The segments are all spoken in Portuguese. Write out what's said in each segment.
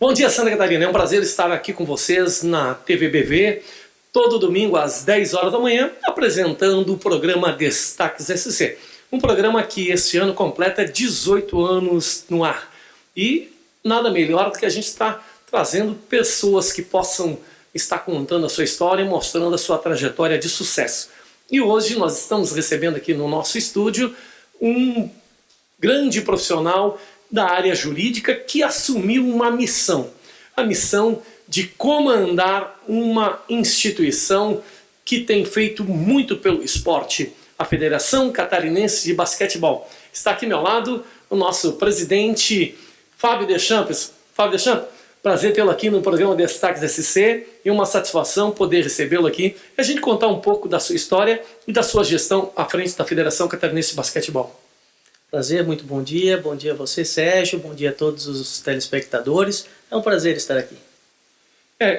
Bom dia, Santa Catarina. É um prazer estar aqui com vocês na TVBV, todo domingo às 10 horas da manhã, apresentando o programa Destaques SC. Um programa que este ano completa 18 anos no ar. E nada melhor do que a gente estar trazendo pessoas que possam estar contando a sua história e mostrando a sua trajetória de sucesso. E hoje nós estamos recebendo aqui no nosso estúdio um grande profissional da área jurídica que assumiu uma missão. A missão de comandar uma instituição que tem feito muito pelo esporte, a Federação Catarinense de Basquetebol. Está aqui ao meu lado o nosso presidente Fábio Deschamps. Fábio Deschamps, prazer tê-lo aqui no programa Destaques SC e uma satisfação poder recebê-lo aqui e a gente contar um pouco da sua história e da sua gestão à frente da Federação Catarinense de Basquetebol. Prazer, muito bom dia a você, Sérgio, bom dia a todos os telespectadores, é um prazer estar aqui.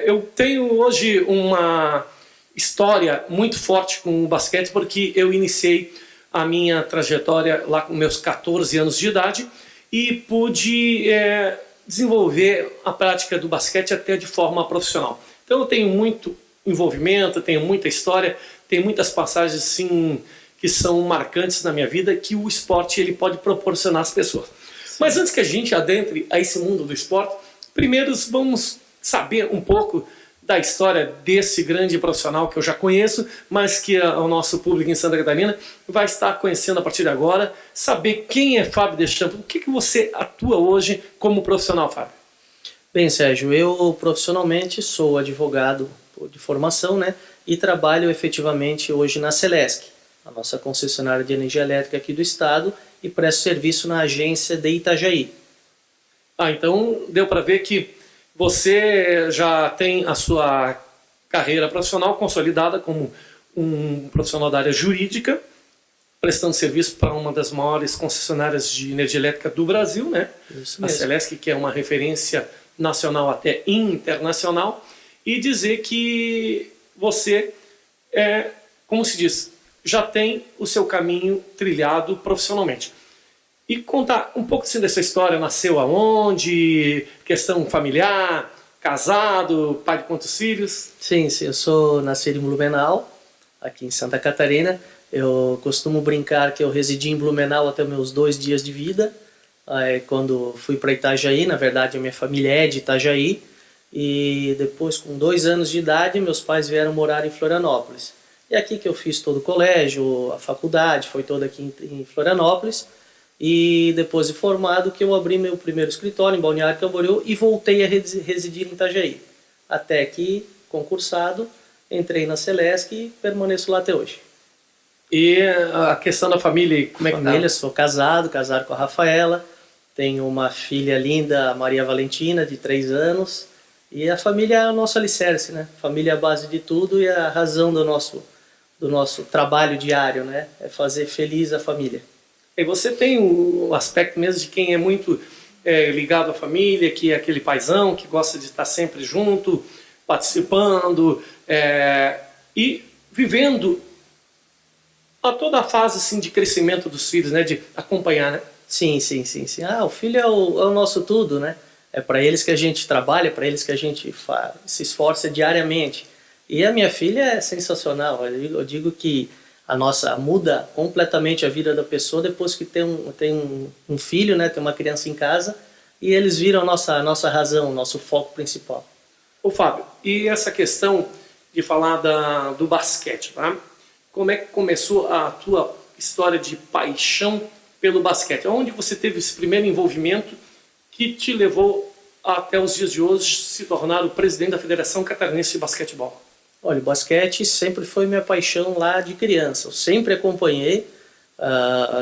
Eu tenho hoje uma história muito forte com o basquete porque eu iniciei a minha trajetória lá com meus 14 anos de idade e pude desenvolver a prática do basquete até de forma profissional. Então eu tenho muito envolvimento, tenho muita história, tenho muitas passagens assim que são marcantes na minha vida, que o esporte ele pode proporcionar às pessoas. Sim. Mas antes que a gente adentre a esse mundo do esporte, primeiro vamos saber um pouco da história desse grande profissional que eu já conheço, mas que o nosso público em Santa Catarina vai estar conhecendo a partir de agora, saber quem é Fábio Deschamps, o que você atua hoje como profissional, Fábio? Bem, Sérgio, eu profissionalmente sou advogado de formação, né, e trabalho efetivamente hoje na Celesc, a nossa concessionária de energia elétrica aqui do estado, e presto serviço na agência de Itajaí. Então deu para ver que você já tem a sua carreira profissional consolidada como um profissional da área jurídica, prestando serviço para uma das maiores concessionárias de energia elétrica do Brasil, né? Isso mesmo. A Celesc, que é uma referência nacional até internacional, e dizer que você como se diz, já tem o seu caminho trilhado profissionalmente. E contar um pouco assim dessa história, nasceu aonde, questão familiar, casado, pai de quantos filhos? Sim, eu sou nascido em Blumenau, aqui em Santa Catarina. Eu costumo brincar que eu residi em Blumenau até meus 2 dias de vida. Quando fui para Itajaí, na verdade a minha família é de Itajaí, e depois com 2 anos de idade meus pais vieram morar em Florianópolis. E aqui que eu fiz todo o colégio, a faculdade, foi toda aqui em Florianópolis. E depois de formado que eu abri meu primeiro escritório em Balneário Camboriú e voltei a residir em Itajaí. Até que, concursado, entrei na Celesc e permaneço lá até hoje. E a questão da família, como é que tá? Sou casado com a Rafaela, tenho uma filha linda, a Maria Valentina, de 3 anos. E a família é o nosso alicerce, né? A família é a base de tudo e a razão do nosso trabalho diário, né? É fazer feliz a família. E você tem o aspecto mesmo de quem é muito ligado à família, que é aquele paizão, que gosta de estar sempre junto, participando e vivendo a toda a fase assim, de crescimento dos filhos, né? De acompanhar, né? Sim. O filho é o nosso tudo, né? É para eles que a gente trabalha, para eles que a gente se esforça diariamente. E a minha filha é sensacional. Eu digo que muda completamente a vida da pessoa depois que tem um filho, né? Tem uma criança em casa e eles viram a nossa razão, o nosso foco principal. Ô Fábio, e essa questão de falar do basquete, tá? Como é que começou a tua história de paixão pelo basquete? Onde você teve esse primeiro envolvimento que te levou até os dias de hoje se tornar o presidente da Federação Catarinense de Basquetebol? Olha, o basquete sempre foi minha paixão lá de criança. Eu sempre acompanhei,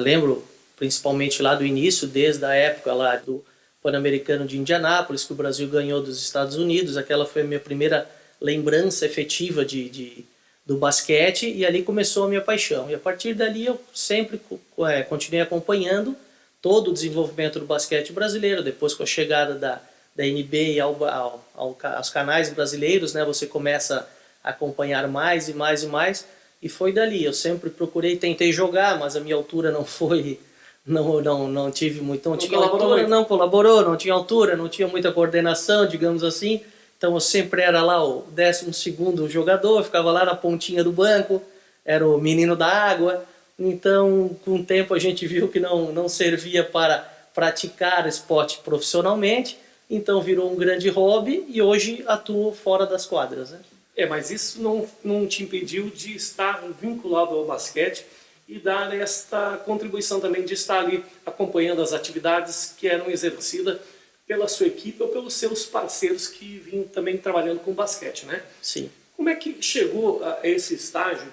lembro principalmente lá do início, desde a época lá do Pan-Americano de Indianápolis, que o Brasil ganhou dos Estados Unidos. Aquela foi a minha primeira lembrança efetiva do basquete e ali começou a minha paixão. E a partir dali eu sempre continuei acompanhando todo o desenvolvimento do basquete brasileiro. Depois com a chegada da NBA aos canais brasileiros, né, você começa a acompanhar mais e mais e mais, e foi dali. Eu sempre tentei jogar, mas a minha altura não foi Não tive muito, não Não tinha colaborou altura, muito. não colaborou, não tinha altura, não tinha muita coordenação, digamos assim. Então eu sempre era lá o 12º jogador, ficava lá na pontinha do banco, era o menino da água. Então, com o tempo a gente viu que não servia para praticar esporte profissionalmente, então virou um grande hobby e hoje atuo fora das quadras, né? Mas isso não te impediu de estar vinculado ao basquete e dar esta contribuição também de estar ali acompanhando as atividades que eram exercidas pela sua equipe ou pelos seus parceiros que vinham também trabalhando com basquete, né? Sim. Como é que chegou a esse estágio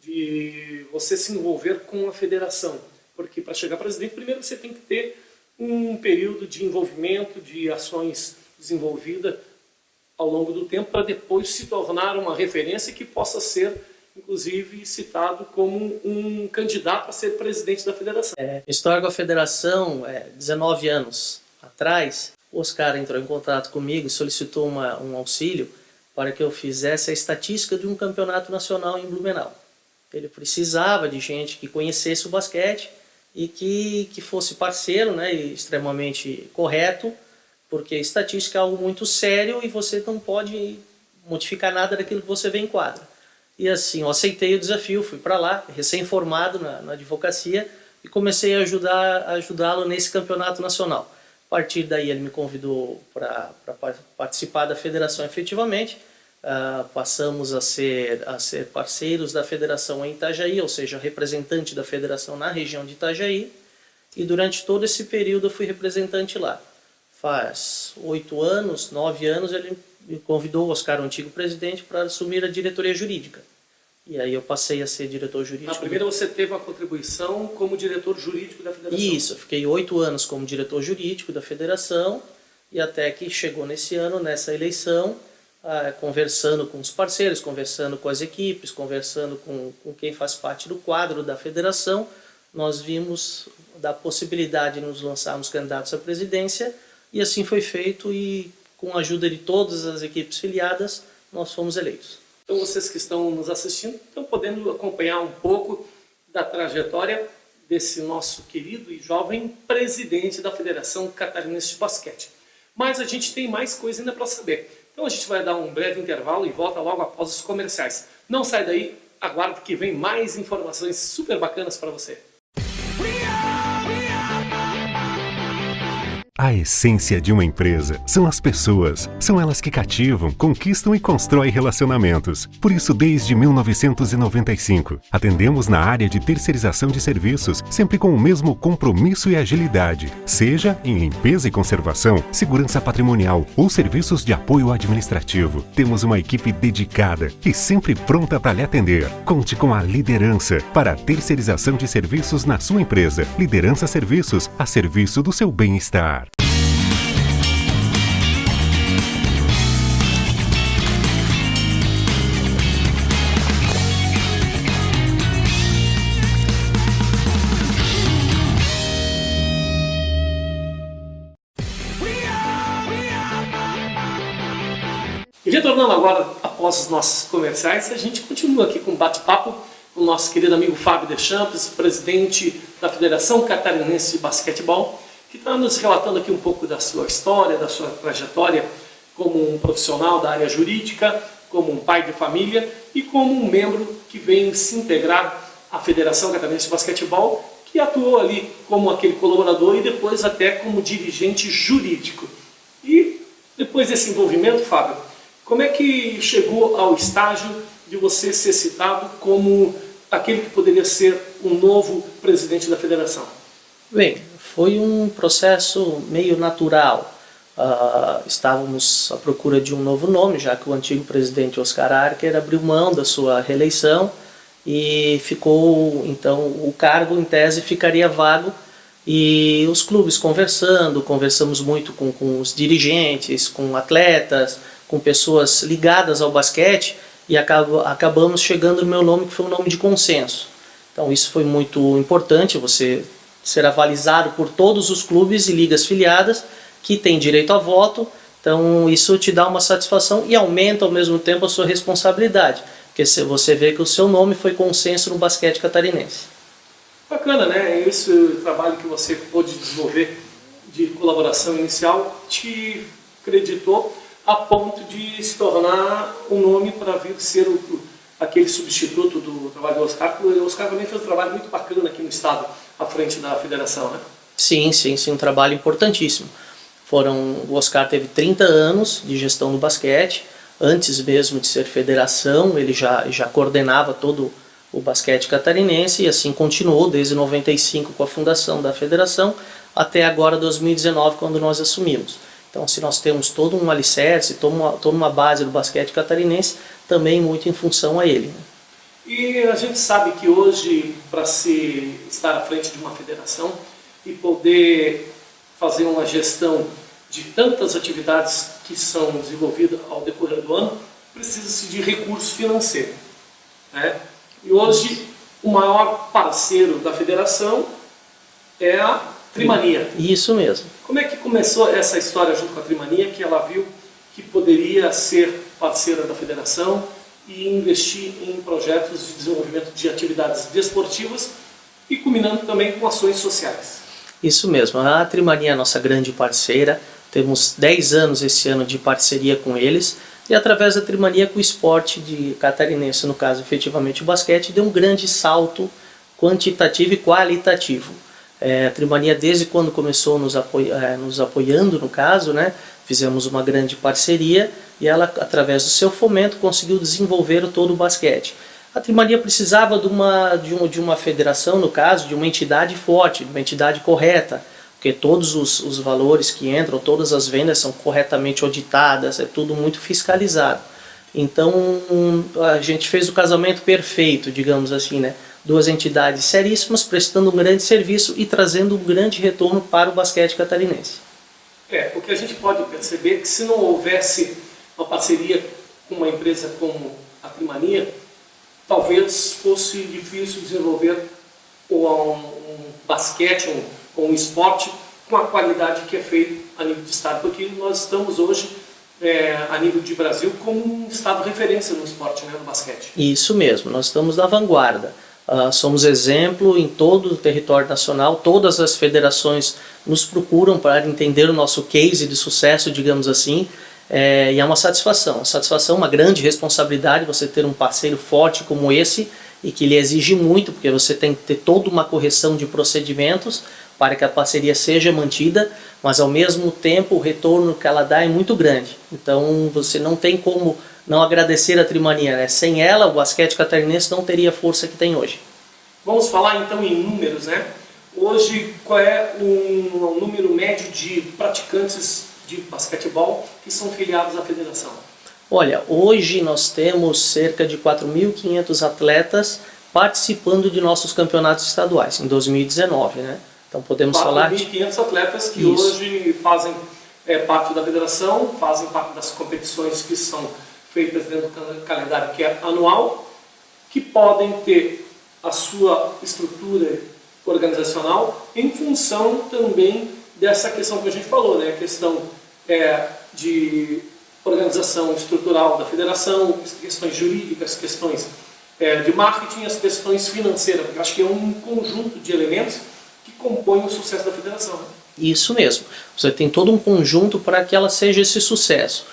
de você se envolver com a federação? Porque para chegar a presidente, primeiro você tem que ter um período de envolvimento, de ações desenvolvidas ao longo do tempo, para depois se tornar uma referência que possa ser, inclusive, citado como um candidato a ser presidente da federação. História com a federação, 19 anos atrás, o Oscar entrou em contato comigo e solicitou um auxílio para que eu fizesse a estatística de um campeonato nacional em Blumenau. Ele precisava de gente que conhecesse o basquete e que fosse parceiro, né, e extremamente correto, porque estatística é algo muito sério e você não pode modificar nada daquilo que você vê em quadra. E assim, eu aceitei o desafio, fui para lá, recém-formado na advocacia, e comecei a ajudá-lo nesse campeonato nacional. A partir daí ele me convidou para participar da federação efetivamente. Passamos a ser parceiros da federação em Itajaí, ou seja, representante da federação na região de Itajaí, e durante todo esse período eu fui representante lá. Faz 8 anos, 9 anos, ele me convidou, o Oscar, o antigo presidente, para assumir a diretoria jurídica. E aí eu passei a ser diretor jurídico. Primeiro você teve uma contribuição como diretor jurídico da federação. Isso, eu fiquei 8 anos como diretor jurídico da federação, e até que chegou nesse ano, nessa eleição, conversando com os parceiros, conversando com as equipes, conversando com quem faz parte do quadro da federação, nós vimos da possibilidade de nos lançarmos candidatos à presidência, e assim foi feito, e com a ajuda de todas as equipes filiadas, nós fomos eleitos. Então vocês que estão nos assistindo estão podendo acompanhar um pouco da trajetória desse nosso querido e jovem presidente da Federação Catarinense de Basquete. Mas a gente tem mais coisa ainda para saber. Então a gente vai dar um breve intervalo e volta logo após os comerciais. Não sai daí, aguarde que vem mais informações super bacanas para você. A essência de uma empresa são as pessoas. São elas que cativam, conquistam e constroem relacionamentos. Por isso, desde 1995, atendemos na área de terceirização de serviços, sempre com o mesmo compromisso e agilidade. Seja em limpeza e conservação, segurança patrimonial ou serviços de apoio administrativo. Temos uma equipe dedicada e sempre pronta para lhe atender. Conte com a liderança para a terceirização de serviços na sua empresa. Liderança Serviços, a serviço do seu bem-estar. E retornando agora, após os nossos comerciais, a gente continua aqui com um bate-papo com o nosso querido amigo Fábio Deschamps, presidente da Federação Catarinense de Basquetebol, que está nos relatando aqui um pouco da sua história, da sua trajetória como um profissional da área jurídica, como um pai de família e como um membro que vem se integrar à Federação Catarinense de Basquetebol, que atuou ali como aquele colaborador e depois até como dirigente jurídico. E depois desse envolvimento, Fábio, como é que chegou ao estágio de você ser citado como aquele que poderia ser um novo presidente da federação? Bem, foi um processo meio natural. Estávamos à procura de um novo nome, já que o antigo presidente Oscar Archer abriu mão da sua reeleição e ficou, então, o cargo em tese ficaria vago, e os clubes conversamos muito com os dirigentes, com atletas, com pessoas ligadas ao basquete, e acabamos chegando no meu nome, que foi um nome de consenso. Então isso foi muito importante, você ser avalizado por todos os clubes e ligas filiadas que têm direito a voto. Então isso te dá uma satisfação e aumenta ao mesmo tempo a sua responsabilidade, porque você vê que o seu nome foi consenso no basquete catarinense. Bacana, né? Esse trabalho que você pôde desenvolver de colaboração inicial te acreditou a ponto de se tornar um nome para vir ser aquele substituto do trabalho do Oscar. O Oscar também fez um trabalho muito bacana aqui no estado, à frente da federação, né? Sim, um trabalho importantíssimo. O Oscar teve 30 anos de gestão do basquete, antes mesmo de ser federação, ele já coordenava todo o basquete catarinense e assim continuou desde 95 com a fundação da federação até agora 2019, quando nós assumimos. Então, se nós temos todo um alicerce, toda uma base do basquete catarinense, também muito em função a ele. E a gente sabe que hoje, para se estar à frente de uma federação e poder fazer uma gestão de tantas atividades que são desenvolvidas ao decorrer do ano, precisa-se de recurso financeiro, né? E hoje, o maior parceiro da federação é a Trimania. Isso mesmo. Como é que começou essa história junto com a Trimania, que ela viu que poderia ser parceira da federação e investir em projetos de desenvolvimento de atividades desportivas e culminando também com ações sociais? Isso mesmo, a Trimania é a nossa grande parceira, temos 10 anos esse ano de parceria com eles e através da Trimania com o esporte de catarinense, no caso efetivamente o basquete, deu um grande salto quantitativo e qualitativo. A Trimania, desde quando começou nos apoiando, no caso, né, fizemos uma grande parceria e ela, através do seu fomento, conseguiu desenvolver todo o basquete. A Trimania precisava de uma federação, no caso, de uma entidade forte, de uma entidade correta, porque todos os valores que entram, todas as vendas são corretamente auditadas, é tudo muito fiscalizado. Então, a gente fez o casamento perfeito, digamos assim, né? Duas entidades seríssimas, prestando um grande serviço e trazendo um grande retorno para o basquete catarinense. O que a gente pode perceber é que se não houvesse uma parceria com uma empresa como a Trimania, talvez fosse difícil desenvolver um basquete, um esporte com a qualidade que é feito a nível de estado, porque nós estamos hoje, a nível de Brasil, como um estado referência no esporte, né, no basquete. Isso mesmo, nós estamos na vanguarda. Somos exemplo em todo o território nacional, todas as federações nos procuram para entender o nosso case de sucesso, digamos assim, e é uma satisfação, uma grande responsabilidade você ter um parceiro forte como esse e que lhe exige muito, porque você tem que ter toda uma correção de procedimentos para que a parceria seja mantida, mas ao mesmo tempo o retorno que ela dá é muito grande. Então você não tem como não agradecer a Trimania, né? Sem ela o basquete catarinense não teria a força que tem hoje. Vamos falar então em números, né? Hoje qual é o número médio de praticantes de basquetebol que são filiados à federação? Olha, hoje nós temos cerca de 4.500 atletas participando de nossos campeonatos estaduais, em 2019, né? Então podemos falar de 4.500 atletas que Isso. hoje fazem parte da federação, fazem parte das competições que são feitas dentro do calendário que é anual, que podem ter a sua estrutura organizacional em função também dessa questão que a gente falou, né? A questão de organização estrutural da federação, questões jurídicas, questões de marketing, as questões financeiras, porque acho que é um conjunto de elementos que compõem o sucesso da federação. Né? Isso mesmo, você tem todo um conjunto para que ela seja esse sucesso.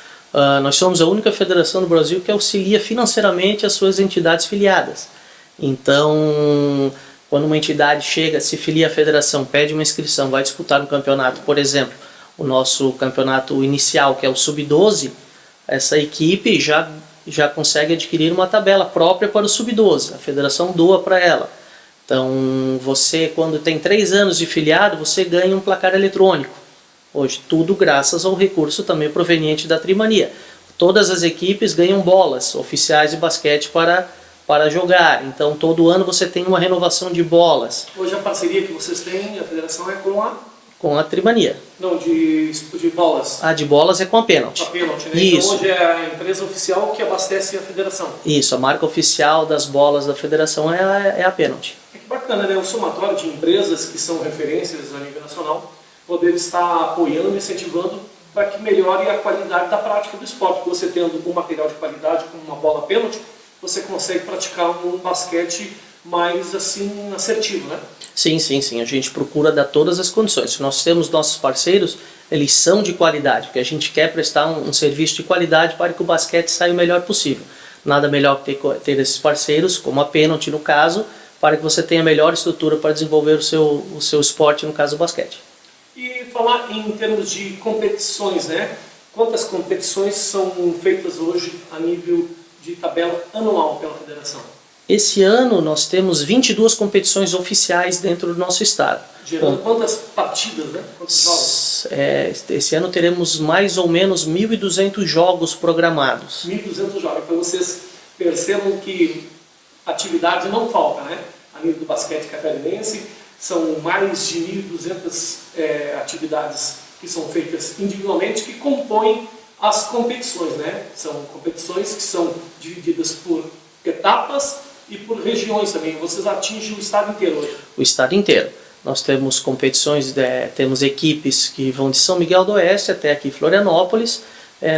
Nós somos a única federação no Brasil que auxilia financeiramente as suas entidades filiadas. Então, quando uma entidade chega, se filia à federação, pede uma inscrição, vai disputar um campeonato, por exemplo, o nosso campeonato inicial, que é o Sub-12, essa equipe já consegue adquirir uma tabela própria para o Sub-12, a federação doa para ela. Então, você, quando tem 3 anos de filiado, você ganha um placar eletrônico. Hoje, tudo graças ao recurso também proveniente da Trimania. Todas as equipes ganham bolas oficiais de basquete para jogar. Então, todo ano você tem uma renovação de bolas. Hoje a parceria que vocês têm, a federação, é com a Trimania. Não, de bolas. A de bolas é com a Penalty. A Penalty, né? Isso. Então hoje é a empresa oficial que abastece a federação. Isso, a marca oficial das bolas da federação é a Penalty. Que bacana, né? O somatório de empresas que são referências a nível nacional poder estar apoiando e incentivando para que melhore a qualidade da prática do esporte. Porque você tendo um material de qualidade como uma bola Penalty, você consegue praticar um basquete mais assim assertivo, né? Sim, sim, sim. A gente procura dar todas as condições. Nós temos nossos parceiros, eles são de qualidade, porque a gente quer prestar um serviço de qualidade para que o basquete saia o melhor possível. Nada melhor que ter esses parceiros, como a Pênalti no caso, para que você tenha a melhor estrutura para desenvolver o seu esporte, no caso o basquete. E falar em termos de competições, né? Quantas competições são feitas hoje a nível de tabela anual pela federação? Esse ano nós temos 22 competições oficiais dentro do nosso estado. Gerando quantas partidas, né? Quantos jogos? Esse ano teremos mais ou menos 1.200 jogos programados. 1.200 jogos. Então vocês percebam que atividade não falta, né? A nível do basquete catarinense, são mais de 1.200 atividades que são feitas individualmente, que compõem as competições, né? São competições que são divididas por etapas e por regiões também. Vocês atingem o estado inteiro hoje? O estado inteiro. Nós temos competições, temos equipes que vão de São Miguel do Oeste até aqui Florianópolis.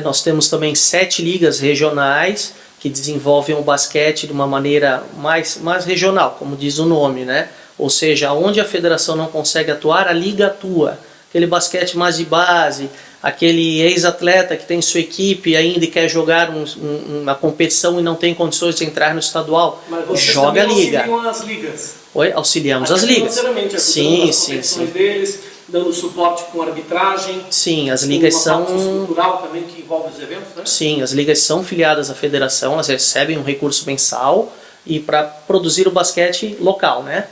Nós temos também 7 ligas regionais que desenvolvem o basquete de uma maneira mais regional, como diz o nome, né? Ou seja, onde a federação não consegue atuar, a liga atua. Aquele basquete mais de base, aquele ex-atleta que tem sua equipe ainda e quer jogar uma competição e não tem condições de entrar no estadual, mas vocês joga a liga. Auxiliam as ligas? Oi? Auxiliamos as ligas. Sim, sim. Deles, dando suporte com arbitragem. Sim, as ligas são estrutural também que envolve os eventos, né? Sim, as ligas são filiadas à federação, elas recebem um recurso mensal e para produzir o basquete local, né?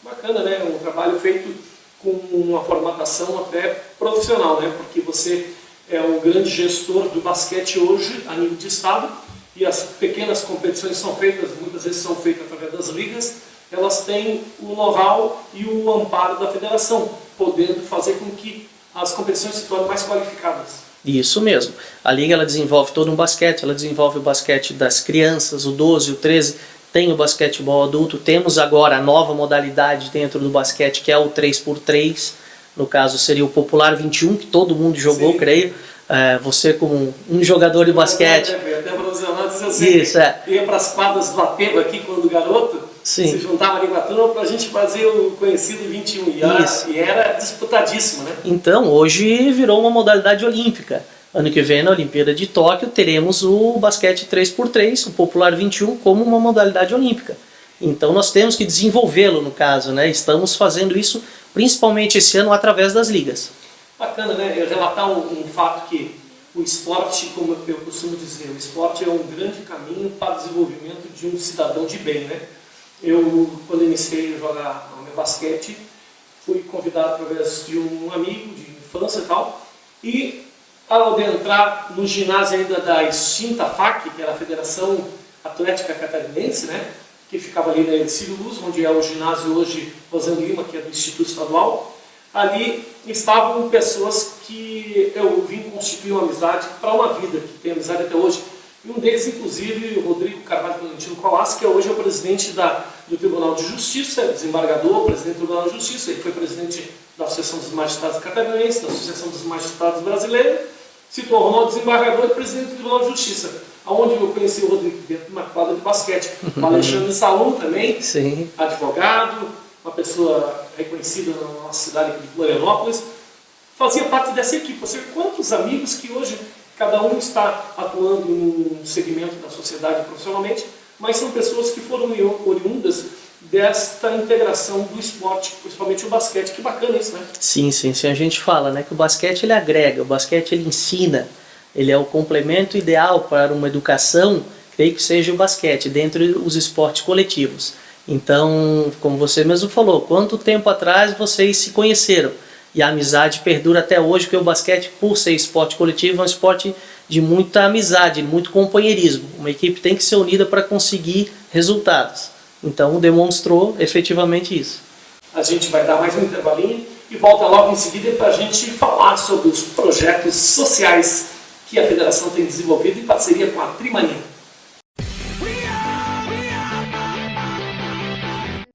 Bacana, né? Um trabalho feito com uma formatação até profissional, né? Porque você é o grande gestor do basquete hoje a nível de estado e as pequenas competições são feitas, muitas vezes são feitas através das ligas, elas têm o know-how e o amparo da federação, podendo fazer com que as competições se tornem mais qualificadas. Isso mesmo. A liga ela desenvolve todo um basquete, ela desenvolve o basquete das crianças, o 12, o 13, tem o basquetebol adulto, temos agora a nova modalidade dentro do basquete que é o 3x3, no caso seria o Popular 21, que todo mundo jogou, sim, creio. Você como um jogador de basquete... Até profissional diz assim, isso, ia para as quadras do Atebo aqui quando garoto, sim, se juntava ali com a turma para a gente fazer o conhecido 21, e era disputadíssimo, né? Então, hoje virou uma modalidade olímpica. Ano que vem, na Olimpíada de Tóquio, teremos o basquete 3x3, o Popular 21, como uma modalidade olímpica. Então nós temos que desenvolvê-lo, no caso, né? Estamos fazendo isso, principalmente esse ano, através das ligas. Bacana, né? Eu relatar um fato que o esporte, como eu costumo dizer, o esporte é um grande caminho para o desenvolvimento de um cidadão de bem, né? Eu, quando iniciei a jogar o meu basquete, fui convidado através de um amigo de infância e tal, e ao entrar no ginásio ainda da extinta FAC, que era a Federação Atlética Catarinense, né, que ficava ali na Ercílio Luz, onde é o ginásio hoje Rosane Lima, que é do Instituto Estadual, ali estavam pessoas que eu vim constituir uma amizade para uma vida, que tem amizade até hoje. E um deles, inclusive, o Rodrigo Carvalho Valentino Colassi, que hoje é o presidente do Tribunal de Justiça, desembargador, presidente do Tribunal de Justiça, ele foi presidente da Associação dos Magistrados Catarinenses, da Associação dos Magistrados Brasileiros, se tornou desembargador e presidente do Tribunal de Justiça, onde eu conheci o Rodrigo dentro de uma quadra de basquete. O Alexandre Salum também, sim, advogado, uma pessoa reconhecida na nossa cidade aqui de Florianópolis, fazia parte dessa equipe. Você quantos amigos que hoje cada um está atuando em um segmento da sociedade profissionalmente, mas são pessoas que foram oriundas desta integração do esporte, principalmente o basquete. Que bacana isso, né? Sim, sim, sim. A gente fala, né, que o basquete ele agrega, o basquete ele ensina, ele é o complemento ideal para uma educação, creio que seja o basquete, dentre os esportes coletivos. Então, como você mesmo falou, quanto tempo atrás vocês se conheceram? E a amizade perdura até hoje, porque o basquete, por ser esporte coletivo, é um esporte de muita amizade, muito companheirismo. Uma equipe tem que ser unida para conseguir resultados. Então demonstrou efetivamente isso. A gente vai dar mais um intervalinho e volta logo em seguida para a gente falar sobre os projetos sociais que a Federação tem desenvolvido em parceria com a Trimania.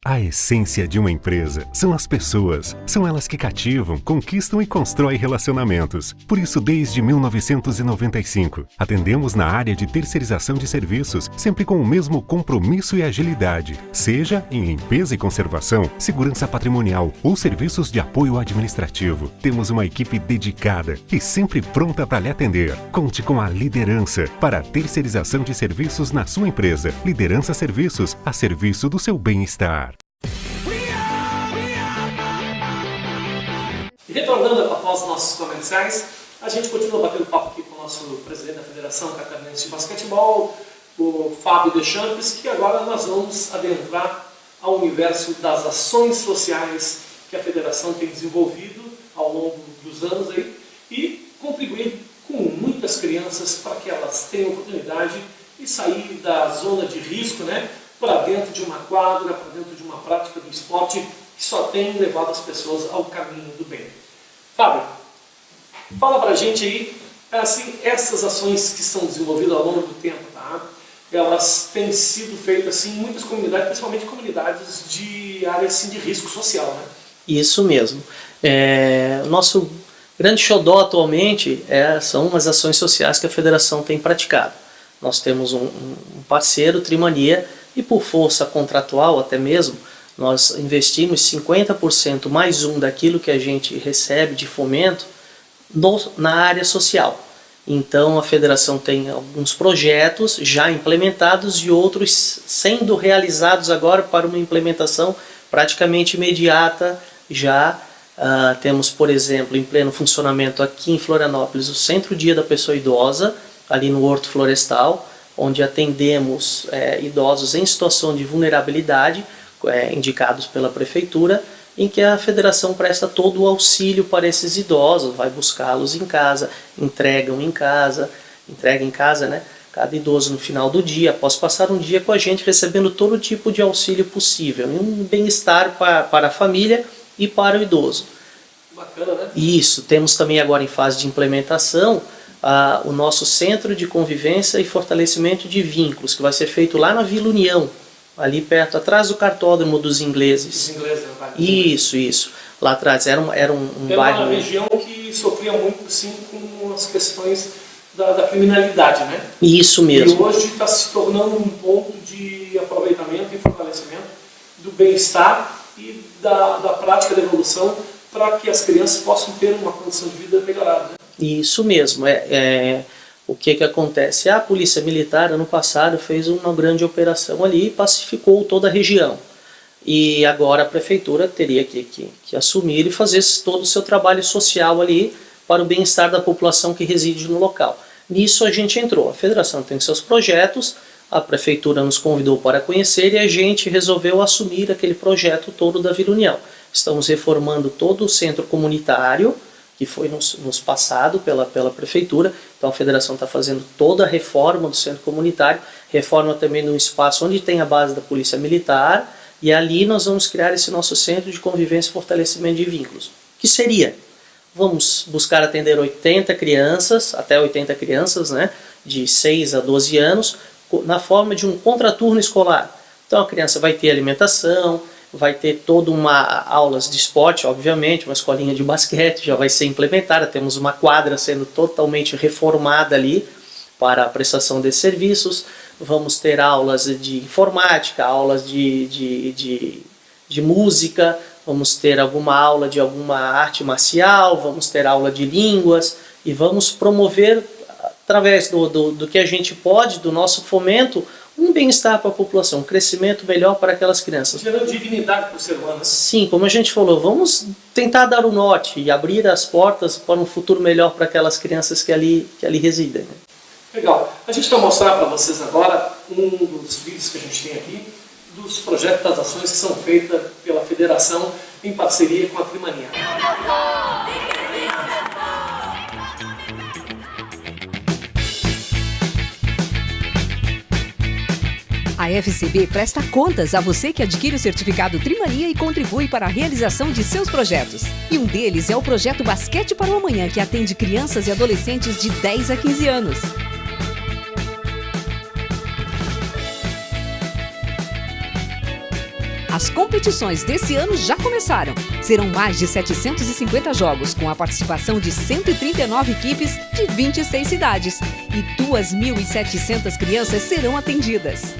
A essência de uma empresa são as pessoas. São elas que cativam, conquistam e constroem relacionamentos. Por isso, desde 1995, atendemos na área de terceirização de serviços, sempre com o mesmo compromisso e agilidade. Seja em limpeza e conservação, segurança patrimonial ou serviços de apoio administrativo. Temos uma equipe dedicada e sempre pronta para lhe atender. Conte com a liderança para a terceirização de serviços na sua empresa. Liderança Serviços, a serviço do seu bem-estar. E retornando após nossos comerciais, a gente continua batendo papo aqui com o nosso presidente da Federação Catarinense de Basquetebol, o Fábio Deschamps, que agora nós vamos adentrar ao universo das ações sociais que a Federação tem desenvolvido ao longo dos anos aí, e contribuir com muitas crianças para que elas tenham oportunidade de sair da zona de risco, né, para dentro de uma quadra, para dentro de uma prática do esporte que só tem levado as pessoas ao caminho do bem. Fábio, fala pra gente aí, assim, essas ações que estão desenvolvidas ao longo do tempo, tá? Elas têm sido feitas assim, em muitas comunidades, principalmente comunidades de áreas assim, de risco social, né? Isso mesmo. O nosso grande xodó atualmente são as ações sociais que a Federação tem praticado. Nós temos um parceiro, Trimania, e por força contratual até mesmo, nós investimos 50% mais um daquilo que a gente recebe de fomento na área social. Então a Federação tem alguns projetos já implementados e outros sendo realizados agora para uma implementação praticamente imediata. Já temos, por exemplo, em pleno funcionamento aqui em Florianópolis, o Centro Dia da Pessoa Idosa, ali no Horto Florestal, onde atendemos idosos em situação de vulnerabilidade, indicados pela Prefeitura, em que a Federação presta todo o auxílio para esses idosos, vai buscá-los em casa, entrega em casa, né, cada idoso no final do dia, após passar um dia com a gente, recebendo todo tipo de auxílio possível, um bem-estar para a família e para o idoso. Bacana, né? Isso, temos também agora em fase de implementação o nosso Centro de Convivência e Fortalecimento de Vínculos, que vai ser feito lá na Vila União, ali perto, atrás do cartódromo dos ingleses. Os ingleses, né? Isso. Lá atrás era um bairro... Era uma região que sofria muito sim, com as questões da criminalidade, né? Isso mesmo. E hoje está se tornando um ponto de aproveitamento e fortalecimento do bem-estar e da prática da evolução para que as crianças possam ter uma condição de vida melhorada, né? Isso mesmo. O que acontece? A Polícia Militar, ano passado, fez uma grande operação ali e pacificou toda a região. E agora a Prefeitura teria que assumir e fazer todo o seu trabalho social ali para o bem-estar da população que reside no local. Nisso a gente entrou. A Federação tem seus projetos, a Prefeitura nos convidou para conhecer e a gente resolveu assumir aquele projeto todo da Vila União. Estamos reformando todo o centro comunitário, que foi nos passado pela Prefeitura. Então a Federação está fazendo toda a reforma do centro comunitário, reforma também no espaço onde tem a base da Polícia Militar, e ali nós vamos criar esse nosso Centro de Convivência e Fortalecimento de Vínculos. Que seria? Vamos buscar atender 80 crianças, até 80 crianças, né, de 6 a 12 anos, na forma de um contraturno escolar. Então a criança vai ter alimentação, vai ter toda aulas de esporte, obviamente, uma escolinha de basquete já vai ser implementada, temos uma quadra sendo totalmente reformada ali para a prestação de serviços, vamos ter aulas de informática, aulas de música, vamos ter alguma aula de alguma arte marcial, vamos ter aula de línguas e vamos promover, através do que a gente pode, do nosso fomento, um bem-estar para a população, um crescimento melhor para aquelas crianças. Gerando dignidade para o ser humano. Sim, como a gente falou, vamos tentar dar o norte e abrir as portas para um futuro melhor para aquelas crianças que ali residem. Legal. A gente vai mostrar para vocês agora um dos vídeos que a gente tem aqui, dos projetos, das ações que são feitas pela Federação em parceria com a Trimania. A FCB presta contas a você que adquire o certificado Trimania e contribui para a realização de seus projetos. E um deles é o projeto Basquete para o Amanhã, que atende crianças e adolescentes de 10 a 15 anos. As competições desse ano já começaram. Serão mais de 750 jogos, com a participação de 139 equipes de 26 cidades. E 2.700 crianças serão atendidas.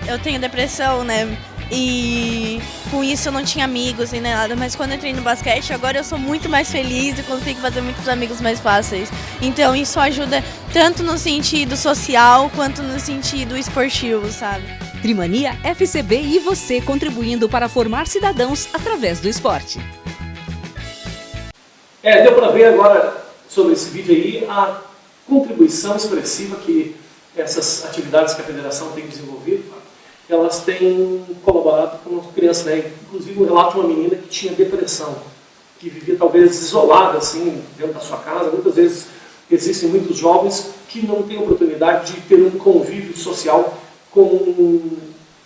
Eu tenho depressão, né? E com isso eu não tinha amigos nem nada, mas quando eu entrei no basquete, agora eu sou muito mais feliz e consigo fazer muitos amigos mais fáceis. Então isso ajuda tanto no sentido social quanto no sentido esportivo, sabe? Trimania, FCB e você contribuindo para formar cidadãos através do esporte. Deu para ver agora sobre esse vídeo aí a contribuição expressiva que essas atividades que a federação tem desenvolvido, elas têm colaborado com as crianças, né? Inclusive um relato de uma menina que tinha depressão, que vivia talvez isolada assim dentro da sua casa. Muitas vezes existem muitos jovens que não têm oportunidade de ter um convívio social com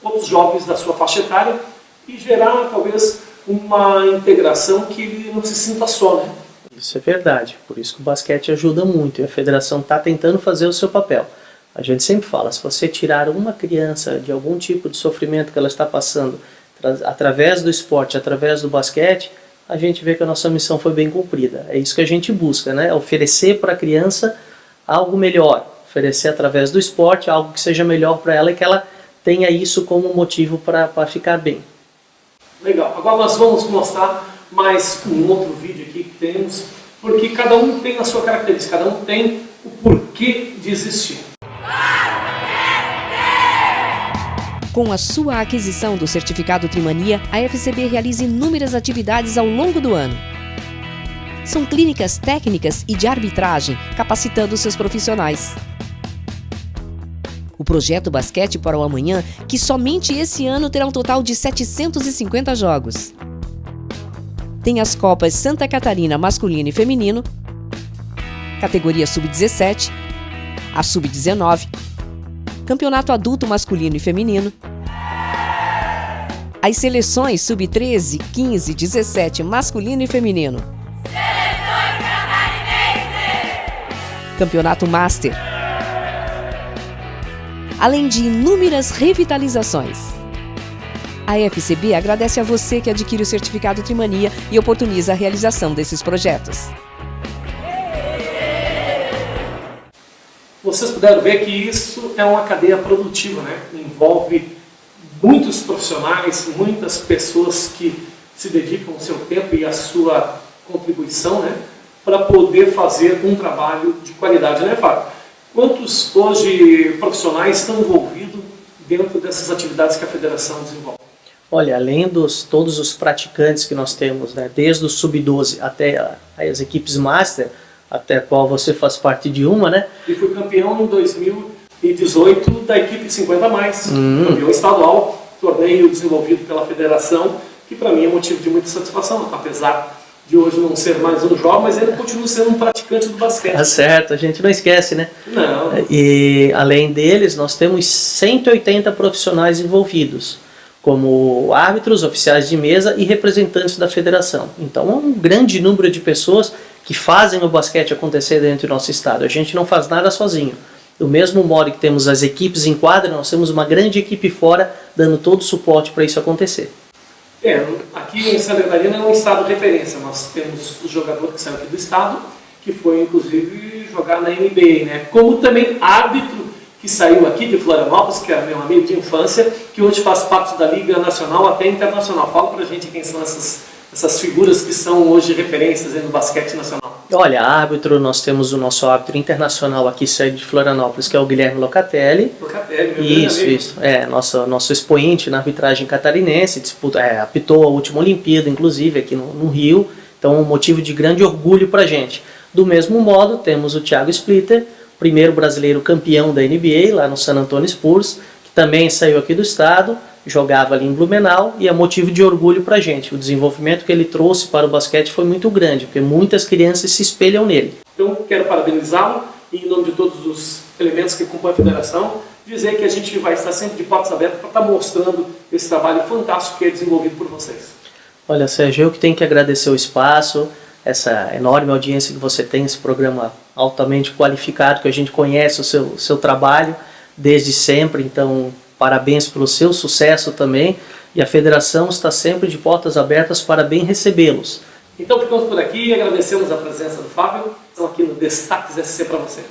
outros jovens da sua faixa etária e gerar talvez uma integração que ele não se sinta só, né? Isso é verdade, por isso que o basquete ajuda muito e a federação está tentando fazer o seu papel. A gente sempre fala, se você tirar uma criança de algum tipo de sofrimento que ela está passando através do esporte, através do basquete, a gente vê que a nossa missão foi bem cumprida. É isso que a gente busca, né? Oferecer para a criança algo melhor, oferecer através do esporte algo que seja melhor para ela e que ela tenha isso como motivo para ficar bem. Legal, agora nós vamos mostrar mais um outro vídeo aqui que temos, porque cada um tem a sua característica, cada um tem o porquê de existir. Com a sua aquisição do certificado Trimania, a FCB realiza inúmeras atividades ao longo do ano. São clínicas técnicas e de arbitragem, capacitando seus profissionais. O projeto Basquete para o Amanhã, que somente esse ano terá um total de 750 jogos. Tem as Copas Santa Catarina masculino e feminino, categoria Sub-17, a Sub-19, Campeonato Adulto masculino e feminino, as seleções Sub-13, 15, 17 masculino e feminino, Seleções Catarinenses, Campeonato Master, além de inúmeras revitalizações. A FCB agradece a você que adquire o certificado Trimania e oportuniza a realização desses projetos. Vocês puderam ver que isso é uma cadeia produtiva, né? Envolve muitos profissionais, muitas pessoas que se dedicam o seu tempo e a sua contribuição, né? Para poder fazer um trabalho de qualidade, né, Fábio? Quantos hoje profissionais estão envolvidos dentro dessas atividades que a federação desenvolve? Olha, além dos todos os praticantes que nós temos, né, desde o Sub-12 até as equipes Master, até a qual você faz parte de uma, né? E fui campeão em 2018 da equipe 50+, campeão estadual, torneio desenvolvido pela federação, que para mim é motivo de muita satisfação, apesar de hoje não ser mais um jovem, mas ele continua sendo um praticante do basquete. Tá certo, a gente não esquece, né? Não. E além deles, nós temos 180 profissionais envolvidos, como árbitros, oficiais de mesa e representantes da federação. Então é um grande número de pessoas que fazem o basquete acontecer dentro do nosso estado. A gente não faz nada sozinho. Do mesmo modo que temos as equipes em quadra, nós temos uma grande equipe fora dando todo o suporte para isso acontecer. Aqui em Santa Catarina é um estado de referência. Nós temos o jogador que saiu aqui do estado, que foi inclusive jogar na NBA, né? Como também árbitro que saiu aqui de Florianópolis, que é meu amigo de infância, que hoje faz parte da Liga Nacional até Internacional. Fala pra gente quem são essas figuras que são hoje referências no basquete nacional. Olha, árbitro, nós temos o nosso árbitro internacional aqui, sede de Florianópolis, que é o Guilherme Locatelli. Locatelli, meu grande amigo. Isso. Nosso expoente na arbitragem catarinense, apitou a última Olimpíada, inclusive, aqui no Rio. Então, é um motivo de grande orgulho pra gente. Do mesmo modo, temos o Thiago Splitter, primeiro brasileiro campeão da NBA, lá no San Antonio Spurs, que também saiu aqui do estado, jogava ali em Blumenau e é motivo de orgulho pra gente. O desenvolvimento que ele trouxe para o basquete foi muito grande, porque muitas crianças se espelham nele. Então, quero parabenizá-lo e, em nome de todos os elementos que compõem a federação, dizer que a gente vai estar sempre de portas abertas para estar mostrando esse trabalho fantástico que é desenvolvido por vocês. Olha, Sérgio, eu que tenho que agradecer o espaço, essa enorme audiência que você tem, esse programa altamente qualificado, que a gente conhece o seu trabalho desde sempre, então parabéns pelo seu sucesso também, e a federação está sempre de portas abertas para bem recebê-los. Então ficamos por aqui e agradecemos a presença do Fábio. Estamos aqui no Destaques SC para você.